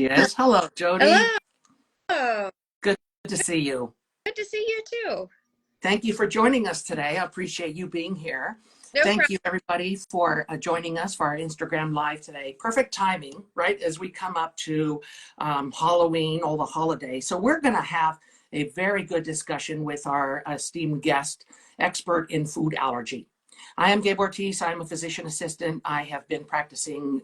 Yes. Hello, Jodi. Hello. Good to see you. Good to see you too. Thank you for joining us today. I appreciate you being here. No Thank problem. you, everybody, for joining us for our Instagram Live today. Perfect timing, right, as we come up to Halloween, all the holidays. So we're going to have a very good discussion with our esteemed guest, expert in food allergy. I am Gabriel Ortiz. I'm a physician assistant. I have been practicing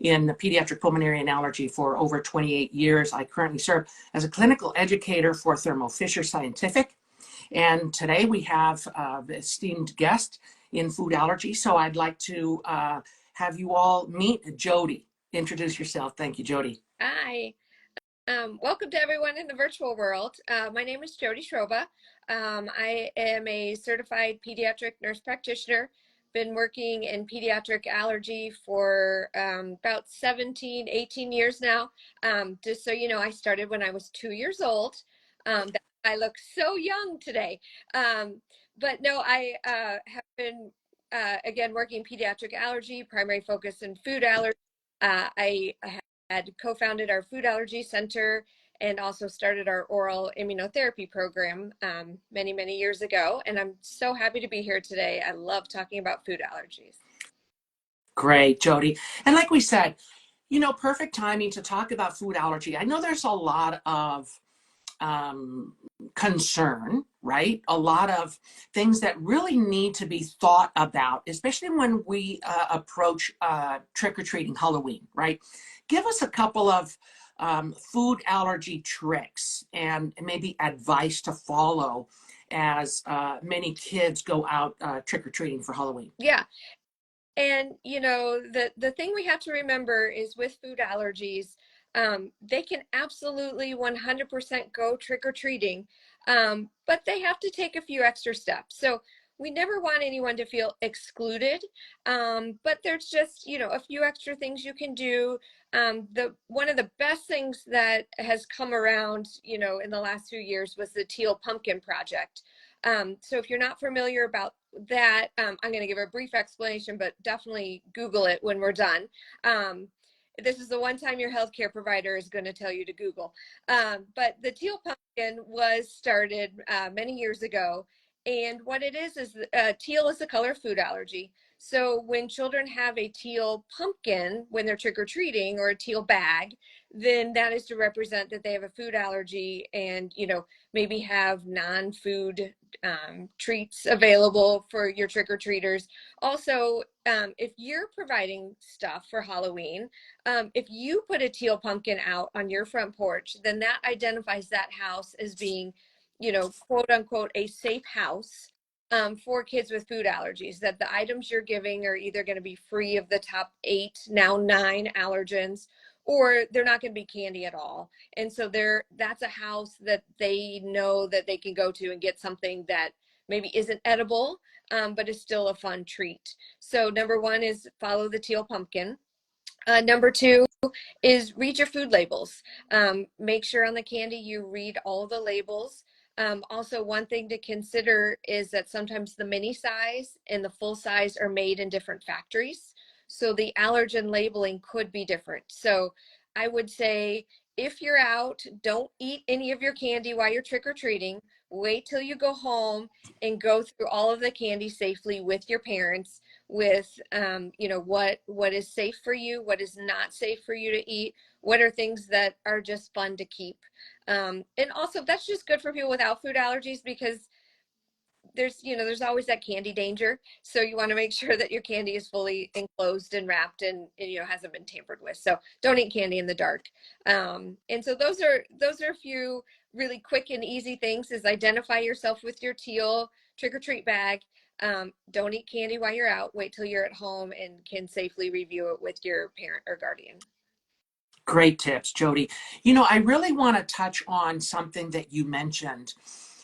in pediatric pulmonary and allergy for over 28 years. I currently serve as a clinical educator for Thermo Fisher Scientific. And today we have the esteemed guest in food allergy. So I'd like to have you all meet Jodi. Introduce yourself. Thank you, Jodi. Hi. Welcome to everyone in the virtual world. My name is Jodi Shroba. I am a certified pediatric nurse practitioner. Been working in pediatric allergy for about 17, 18 years now. Just so you know, I started when I was 2 years old. I look so young today. But no, I have been, again, working pediatric allergy, primary focus in food allergy. I had co-founded our food allergy center and also started our oral immunotherapy program many, many years ago. And I'm so happy to be here today. I love talking about food allergies. Great, Jodi. And like we said, perfect timing to talk about food allergy. I know there's a lot of concern, right? A lot of things that really need to be thought about, especially when we approach trick-or-treating Halloween, right? Give us a couple of food allergy tricks and maybe advice to follow as many kids go out trick-or-treating for Halloween. Yeah. And the thing we have to remember is with food allergies, they can absolutely 100% go trick-or-treating, but they have to take a few extra steps. So we never want anyone to feel excluded, but there's just, a few extra things you can do. One of the best things that has come around, in the last few years was the Teal Pumpkin Project. So if you're not familiar about that, I'm going to give a brief explanation, but definitely Google it when we're done. This is the one time your healthcare provider is going to tell you to Google. But the Teal Pumpkin was started many years ago. And what it is teal is the color of food allergy. So when children have a teal pumpkin when they're trick-or-treating, or a teal bag, then that is to represent that they have a food allergy and, maybe have non-food treats available for your trick-or-treaters. Also, if you're providing stuff for Halloween, if you put a teal pumpkin out on your front porch, then that identifies that house as being, quote unquote, a safe house for kids with food allergies, that the items you're giving are either going to be free of the top 8, now 9 allergens, or they're not going to be candy at all. And so that's a house that they know that they can go to and get something that maybe isn't edible, but is still a fun treat. So number 1 is follow the teal pumpkin. Number 2 is read your food labels. Make sure on the candy you read all the labels. Also, one thing to consider is that sometimes the mini size and the full size are made in different factories. So the allergen labeling could be different. So I would say if you're out, don't eat any of your candy while you're trick-or-treating. Wait till you go home and go through all of the candy safely with your parents, with what is safe for you, what is not safe for you to eat, what are things that are just fun to keep. And also that's just good for people without food allergies, because there's always that candy danger. So you want to make sure that your candy is fully enclosed and wrapped and hasn't been tampered with. So don't eat candy in the dark. And so those are a few really quick and easy things: is identify yourself with your teal trick-or-treat bag. Don't eat candy while you're out. Wait till you're at home and can safely review it with your parent or guardian. Great tips, Jodi. I really want to touch on something that you mentioned,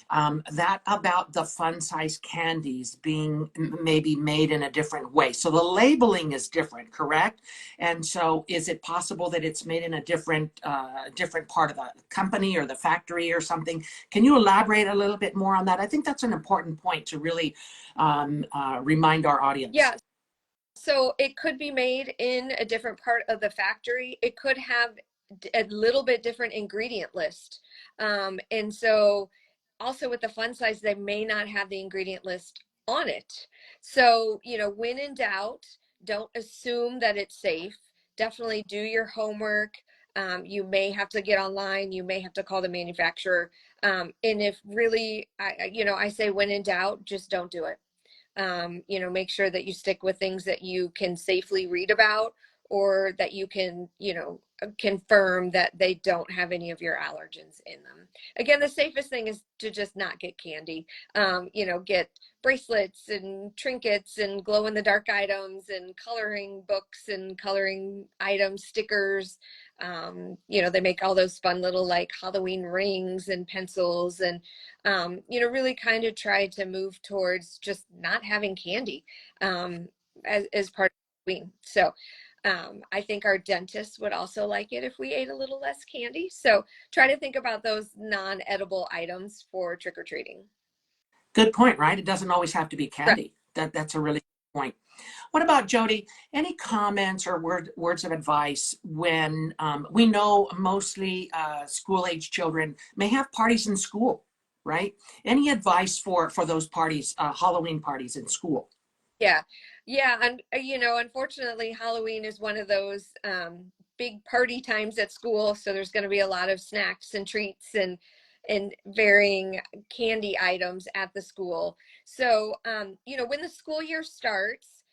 that about the fun size candies being maybe made in a different way. So the labeling is different, correct? And so is it possible that it's made in a different part of the company or the factory or something? Can you elaborate a little bit more on that? I think that's an important point to really remind our audience. Yeah. So it could be made in a different part of the factory. It could have a little bit different ingredient list. And so also with the fun size, they may not have the ingredient list on it. So, you know, when in doubt, don't assume that it's safe. Definitely do your homework. You may have to get online. You may have to call the manufacturer. And if really, I say when in doubt, just don't do it. You know, make sure that you stick with things that you can safely read about, or that you can, you know, confirm that they don't have any of your allergens in them. Again, the safest thing is to just not get candy. You know, get bracelets and trinkets and glow in the dark items and coloring books and coloring items, stickers. You know, they make all those fun little like Halloween rings and pencils, and you know, really kind of try to move towards just not having candy as part of Halloween. So I think our dentists would also like it if we ate a little less candy. So try to think about those non-edible items for trick-or-treating. Good point, right? It doesn't always have to be Right. candy. That's a really good point. What about Jodi? Any comments or words of advice when we know mostly school-age children may have parties in school, right? Any advice for those parties, Halloween parties in school? Yeah. Yeah. And, you know, unfortunately, Halloween is one of those big party times at school. So there's going to be a lot of snacks and treats and varying candy items at the school. So, you know, when the school year starts,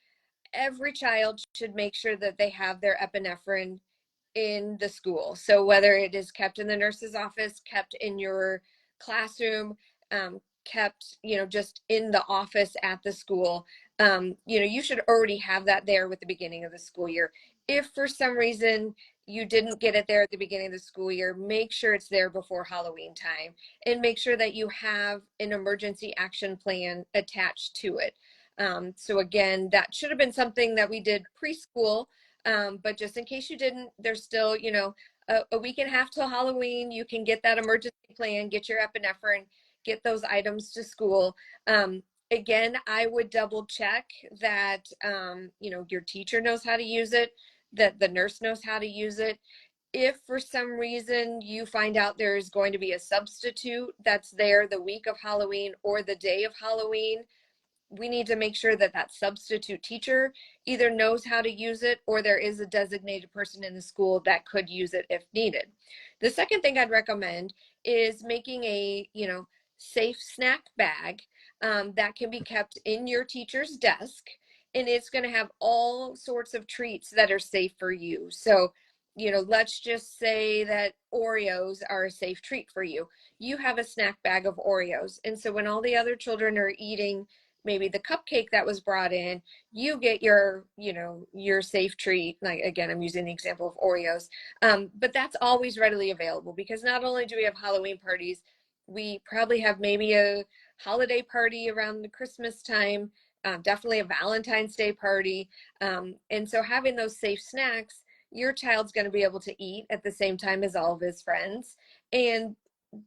every child should make sure that they have their epinephrine in the school. So whether it is kept in the nurse's office, kept in your classroom, kept, you know, just in the office at the school, you know, you should already have that there with the beginning of the school year. If for some reason you didn't get it there at the beginning of the school year, make sure it's there before Halloween time, and make sure that you have an emergency action plan attached to it. So again, that should have been something that we did preschool, but just in case you didn't, there's still, you know, a week and a half till Halloween. You can get that emergency plan, get your epinephrine, get those items to school. Again, I would double check that, you know, your teacher knows how to use it, that the nurse knows how to use it. If for some reason you find out there is going to be a substitute that's there the week of Halloween or the day of Halloween, we need to make sure that that substitute teacher either knows how to use it, or there is a designated person in the school that could use it if needed. The second thing I'd recommend is making a, you know, safe snack bag that can be kept in your teacher's desk, and it's going to have all sorts of treats that are safe for you. So, you know, let's just say that Oreos are a safe treat for you. You have a snack bag of Oreos, and so when all the other children are eating maybe the cupcake that was brought in, you get your, you know, your safe treat. Like, again, I'm using the example of Oreos. But that's always readily available, because not only do we have Halloween parties, we probably have maybe a holiday party around the Christmas time, definitely a Valentine's Day party. And so having those safe snacks, your child's going to be able to eat at the same time as all of his friends, and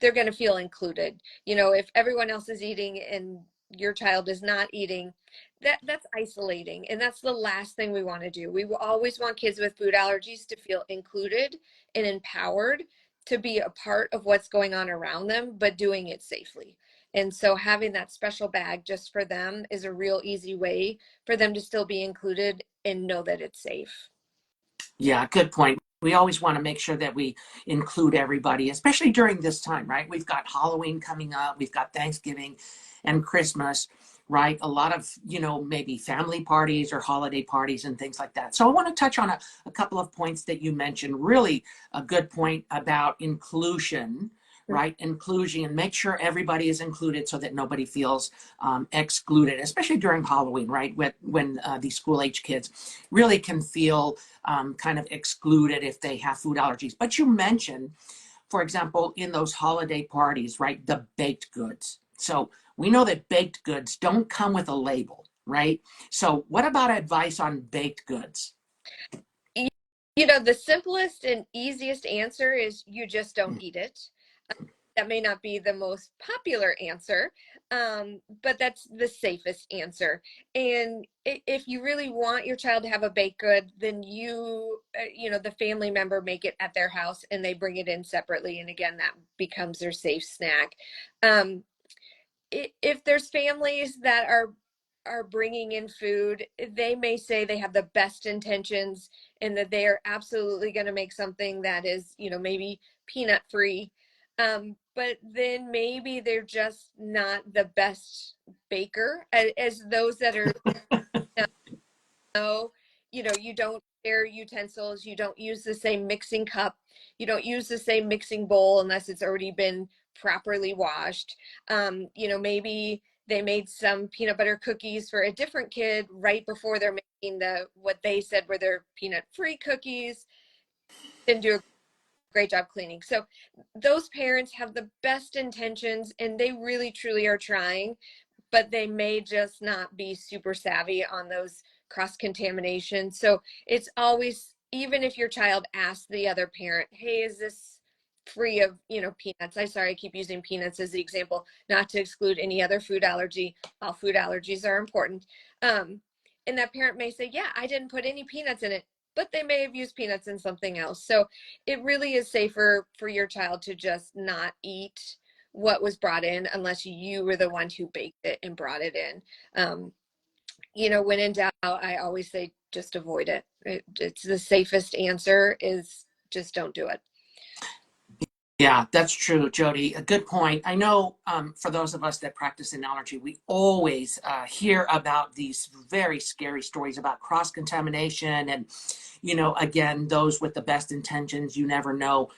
they're going to feel included. You know, if everyone else is eating and your child is not eating, that's isolating, and that's the last thing we want to do. We will always want kids with food allergies to feel included and empowered to be a part of what's going on around them, but doing it safely. And so having that special bag just for them is a real easy way for them to still be included and know that it's safe. Yeah, good point. We always want to make sure that we include everybody, especially during this time, right? We've got Halloween coming up, we've got Thanksgiving and Christmas, right? A lot of, you know, maybe family parties or holiday parties and things like that. So I want to touch on a couple of points that you mentioned. Really a good point about inclusion, right? Inclusion, and make sure everybody is included so that nobody feels excluded, especially during Halloween, right? When these school age kids really can feel kind of excluded if they have food allergies. But you mentioned, for example, in those holiday parties, right, the baked goods. So we know that baked goods don't come with a label, right? So what about advice on baked goods? You know, the simplest and easiest answer is you just don't eat it. That may not be the most popular answer, but that's the safest answer. And if you really want your child to have a baked good, then the family member make it at their house and they bring it in separately. And again, that becomes their safe snack. Um, if there's families that are bringing in food, they may say they have the best intentions and that they are absolutely going to make something that is, maybe peanut free. But then maybe they're just not the best baker as those that are, know, you don't share utensils, you don't use the same mixing cup, you don't use the same mixing bowl unless it's already been properly washed. Maybe they made some peanut butter cookies for a different kid right before they're making what they said were their peanut free cookies. Didn't do a great job cleaning. So those parents have the best intentions and they really truly are trying, but they may just not be super savvy on those cross contamination. So it's always, even if your child asks the other parent, hey, is this free of, peanuts? I keep using peanuts as the example, not to exclude any other food allergy. All food allergies are important. And that parent may say, yeah, I didn't put any peanuts in it, but they may have used peanuts in something else. So it really is safer for your child to just not eat what was brought in unless you were the one who baked it and brought it in. When in doubt, I always say just avoid it. It's the safest answer is just don't do it. Yeah, that's true, Jodi. A good point. I know for those of us that practice in allergy, we always hear about these very scary stories about cross contamination. And, again, those with the best intentions, you never know.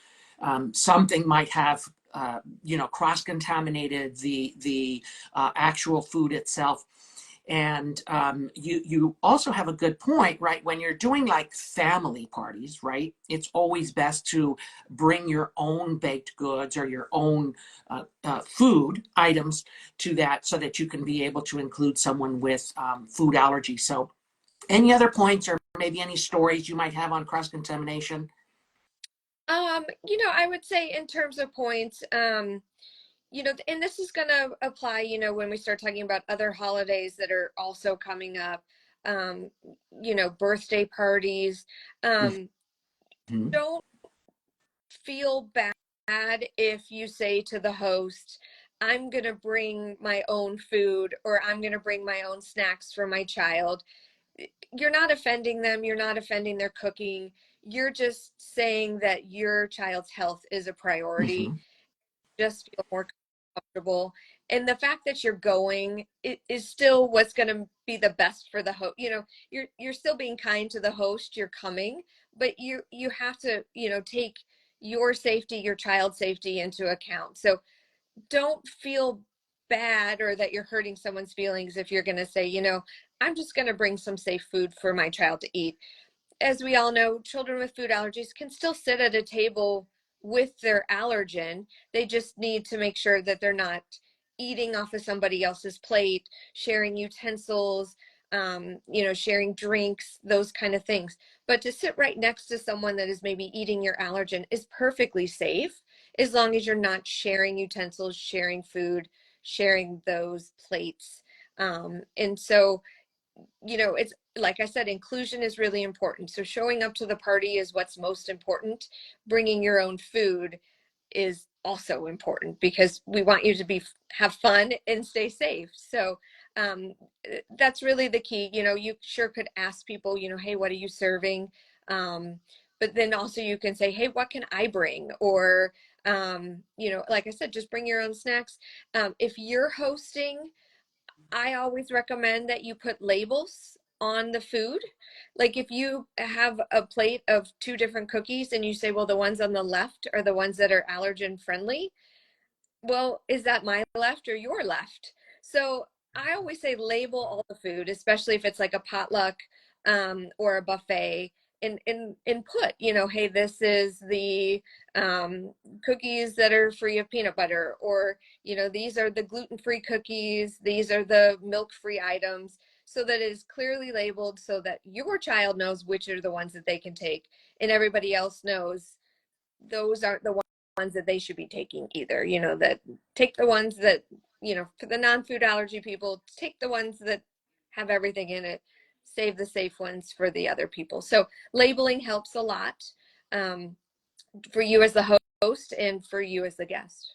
Something might have, cross contaminated the actual food itself. And you also have a good point, right? When you're doing like family parties, right? It's always best to bring your own baked goods or your own food items to that so that you can be able to include someone with food allergies. So any other points or maybe any stories you might have on cross-contamination? I would say in terms of points, and this is going to apply, when we start talking about other holidays that are also coming up, um, birthday parties. Mhm. Don't feel bad if you say to the host, I'm going to bring my own food or I'm going to bring my own snacks for my child. You're not offending them. You're not offending their cooking. You're just saying that your child's health is a priority. Mhm. Just feel more comfortable. And the fact that you're going is still what's going to be the best for the host. You're still being kind to the host. You're coming, but you have to, take your safety, your child's safety into account. So don't feel bad or that you're hurting someone's feelings if you're going to say, I'm just going to bring some safe food for my child to eat. As we all know, children with food allergies can still sit at a table with their allergen. They just need to make sure that they're not eating off of somebody else's plate, sharing utensils, sharing drinks, those kind of things. But to sit right next to someone that is maybe eating your allergen is perfectly safe as long as you're not sharing utensils, sharing food, sharing those plates. And so it's like I said, inclusion is really important. So showing up to the party is what's most important. Bringing your own food is also important because we want you to have fun and stay safe. So that's really the key. You sure could ask people, hey, what are you serving? But then also you can say, hey, what can I bring? Or, like I said, just bring your own snacks. If you're hosting, I always recommend that you put labels on the food. Like if you have a plate of two different cookies and you say, well, the ones on the left are the ones that are allergen friendly, well, is that my left or your left? So I always say label all the food, especially if it's like a potluck or a buffet, and put, hey, this is the cookies that are free of peanut butter, or these are the gluten-free cookies, these are the milk-free items, so that it is clearly labeled so that your child knows which are the ones that they can take, and everybody else knows those aren't the ones ones that they should be taking either. You know, that take the ones that, you know, for the non-food allergy people, take the ones that have everything in it, save the safe ones for the other people. So labeling helps a lot, for you as the host and for you as the guest.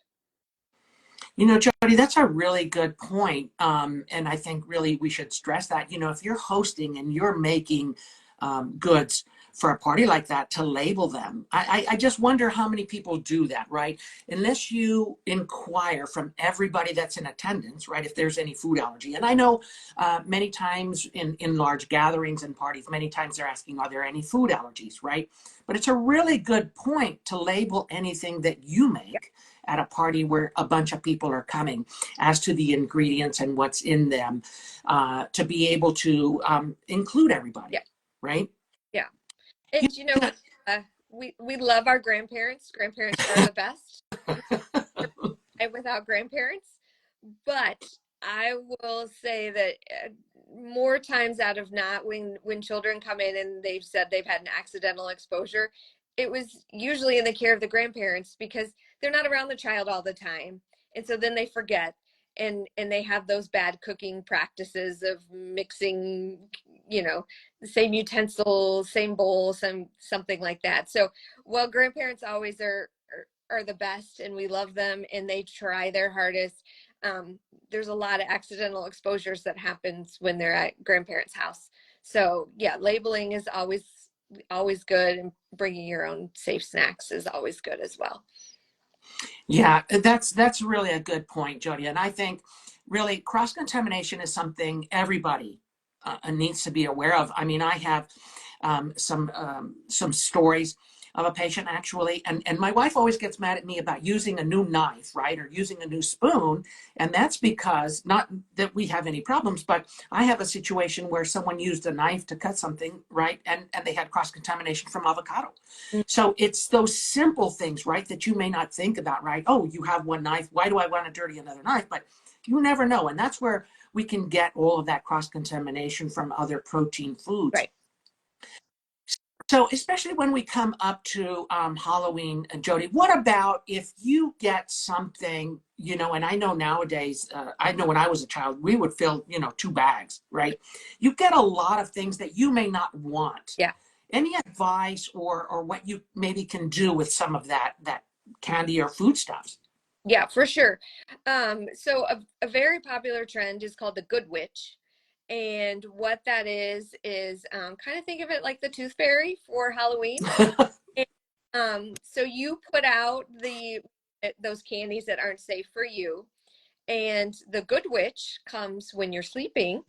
You know, Jodi, that's a really good point. And I think really we should stress that, you know, if you're hosting and you're making goods for a party like that, to label them. I just wonder how many people do that, right? Unless you inquire from everybody that's in attendance, right, if there's any food allergy. And I know many times in large gatherings and parties, many times they're asking, are there any food allergies, right? But it's a really good point to label anything that you make at a party where a bunch of people are coming, as to the ingredients and what's in them, to be able to include everybody, right? Yeah. And you know, we love our grandparents. Grandparents are the best. Without grandparents, but I will say that more times out of not, when children come in and they've said they've had an accidental exposure, it was usually in the care of the grandparents, because they're not around the child all the time, and so then they forget, and they have those bad cooking practices of mixing, you know, the same utensils, same bowl, something like that. So while grandparents always are the best and we love them and they try their hardest, there's a lot of accidental exposures that happens when they're at grandparents' house. So yeah, labeling is always good, and bringing your own safe snacks is always good as well. Yeah, that's really a good point, Jodi. And I think really cross-contamination is something everybody needs to be aware of. I mean, I have some stories of a patient actually, and my wife always gets mad at me about using a new knife, right, or using a new spoon, and that's because, not that we have any problems, but I have a situation where someone used a knife to cut something, right, and they had cross-contamination from avocado. So it's those simple things, right, that you may not think about, right? Oh, you have one knife, why do I want to dirty another knife? But you never know, and that's where we can get all of that cross-contamination from other protein foods. Right. So especially when we come up to Halloween, Jodi, what about if you get something, you know, and I know nowadays, I know when I was a child, we would fill, you know, 2 bags, right? You get a lot of things that you may not want. Yeah. Any advice or what you maybe can do with some of that candy or foodstuffs? Yeah, for sure. So a very popular trend is called the Good Witch. And what that is kind of think of it like the Tooth Fairy for Halloween. And, so you put out those candies that aren't safe for you, and the Good Witch comes when you're sleeping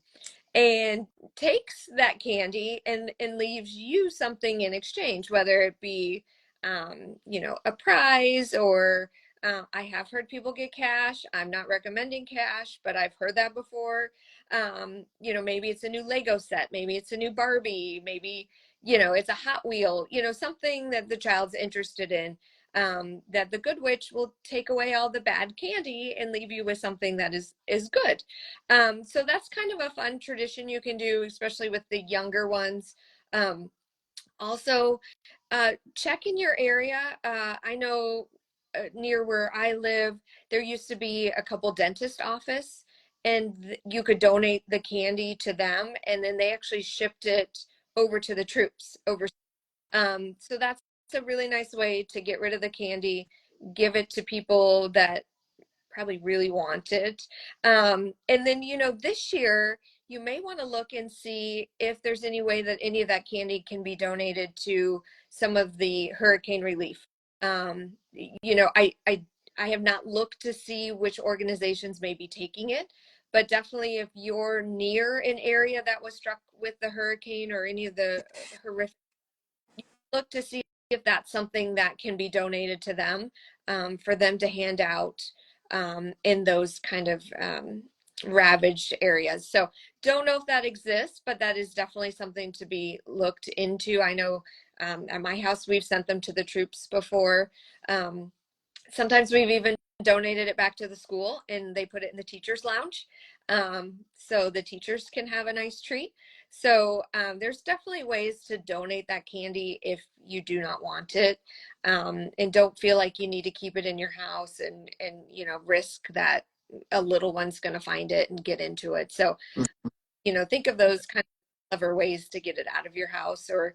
and takes that candy and leaves you something in exchange, whether it be, you know, a prize, or I have heard people get cash. I'm not recommending cash, but I've heard that before. You know, maybe it's a new Lego set, maybe it's a new Barbie, maybe, you know, it's a Hot Wheel, you know, something that the child's interested in. That the Good Witch will take away all the bad candy and leave you with something that is good. So that's kind of a fun tradition you can do, especially with the younger ones. Also, check in your area. I know near where I live, there used to be a couple dentist office, and you could donate the candy to them, and then they actually shipped it over to the troops over. So that's a really nice way to get rid of the candy, give it to people that probably really want it. And then, you know, this year, you may want to look and see if there's any way that any of that candy can be donated to some of the hurricane relief. You know, I have not looked to see which organizations may be taking it, but definitely if you're near an area that was struck with the hurricane or any of the horrific, look to see if that's something that can be donated to them, for them to hand out in those kind of ravaged areas. So don't know if that exists, but that is definitely something to be looked into. I know at my house, we've sent them to the troops before. Sometimes we've even donated it back to the school and they put it in the teacher's lounge. So the teachers can have a nice treat. So there's definitely ways to donate that candy if you do not want it, and don't feel like you need to keep it in your house and risk that a little one's going to find it and get into it. So think of those kind of clever ways to get it out of your house, or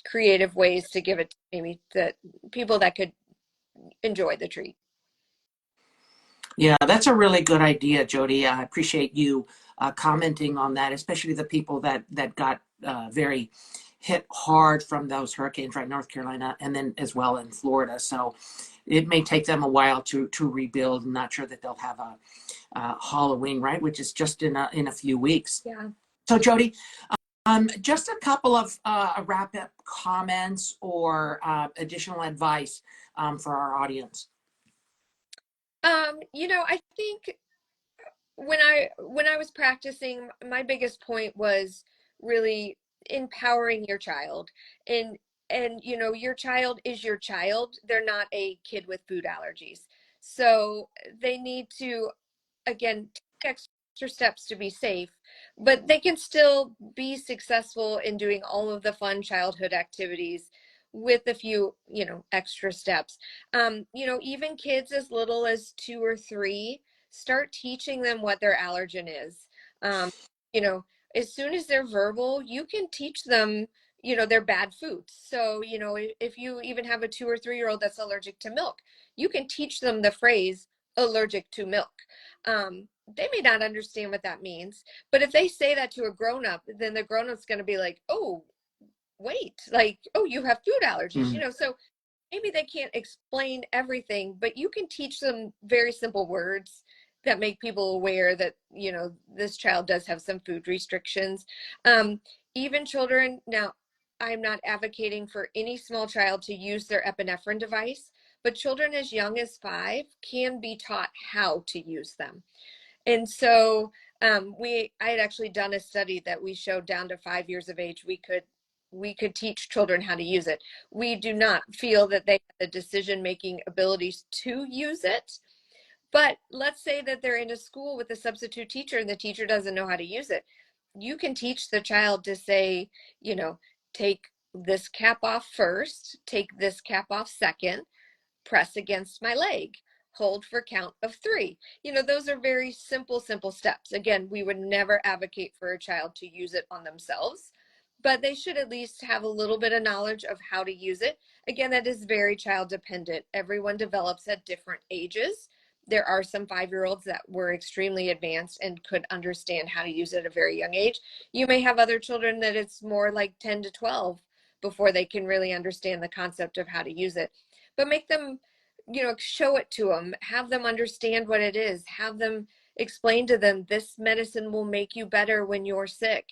creative ways to give it to maybe the people that could enjoy the treat. Yeah, that's a really good idea, Jodi. I appreciate you commenting on that, especially the people that got very hit hard from those hurricanes, right? North Carolina, and then as well in Florida. So it may take them a while to rebuild. I'm not sure that they'll have a Halloween, right? Which is just in a few weeks. Yeah. So Jodi, just a couple of wrap-up comments or additional advice for our audience. I think when I was practicing, my biggest point was really empowering your child. And your child is your child. They're not a kid with food allergies. So they need to, again, take extra steps to be safe, but they can still be successful in doing all of the fun childhood activities with a few, extra steps. Even kids as little as 2 or 3, start teaching them what their allergen is. You know, as soon as they're verbal, you can teach them, their bad foods. So, if you even have a 2 or 3-year-old that's allergic to milk, you can teach them the phrase allergic to milk. They may not understand what that means, but if they say that to a grown-up, then the grown-up's going to be like, oh, wait, like, oh, you have food allergies, Mm. so maybe they can't explain everything, but you can teach them very simple words that make people aware that, this child does have some food restrictions. Even children, now, I'm not advocating for any small child to use their epinephrine device, but children as young as 5 can be taught how to use them. And so I had actually done a study that we showed down to 5 years of age, we could teach children how to use it. We do not feel that they have the decision-making abilities to use it. But let's say that they're in a school with a substitute teacher and the teacher doesn't know how to use it. You can teach the child to say, take this cap off first, take this cap off second, press against my leg, hold for count of 3. Those are very simple steps. Again, we would never advocate for a child to use it on themselves, but they should at least have a little bit of knowledge of how to use it. Again, that is very child dependent. Everyone develops at different ages. There are some 5-year-olds that were extremely advanced and could understand how to use it at a very young age. You may have other children that it's more like 10 to 12 before they can really understand the concept of how to use it. But make them, show it to them, have them understand what it is, have them explain to them, this medicine will make you better when you're sick.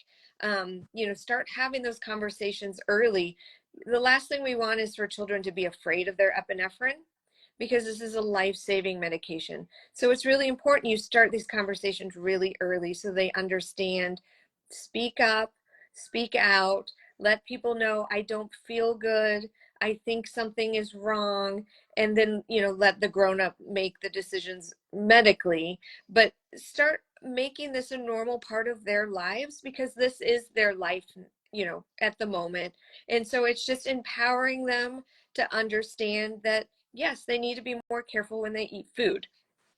Start having those conversations early. The last thing we want is for children to be afraid of their epinephrine, because this is a life-saving medication. So it's really important you start these conversations really early so they understand. Speak up, speak out, let people know, I don't feel good, I think something is wrong, and then, let the grown-up make the decisions medically, but start making this a normal part of their lives, because this is their life, at the moment. And so it's just empowering them to understand that, yes, they need to be more careful when they eat food.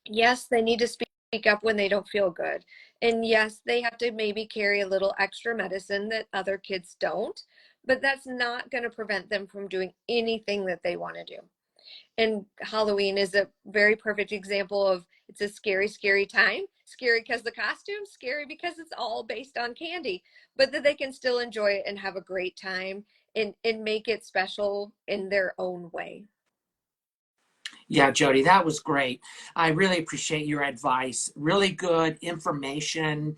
Yes, they need to speak up when they don't feel good. And yes, they have to maybe carry a little extra medicine that other kids don't, but that's not going to prevent them from doing anything that they want to do. And Halloween is a very perfect example of, it's a scary, scary time. Scary because the costume, scary because it's all based on candy, but that they can still enjoy it and have a great time and make it special in their own way. Yeah, Jodi, that was great. I really appreciate your advice. Really good information,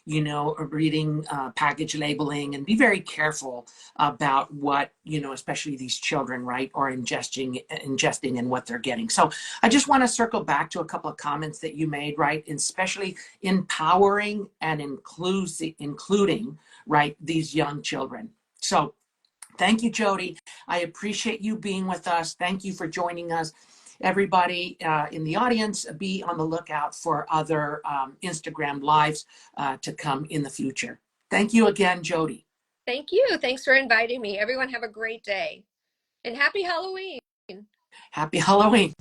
reading package labeling, and be very careful about what, especially these children, right, are ingesting and what they're getting. So I just want to circle back to a couple of comments that you made, right, especially empowering and including, right, these young children. So thank you, Jodi. I appreciate you being with us. Thank you for joining us. Everybody in the audience, be on the lookout for other Instagram lives to come in the future. Thank you again, Jodi. Thank you. Thanks for inviting me. Everyone have a great day and happy Halloween. Happy Halloween.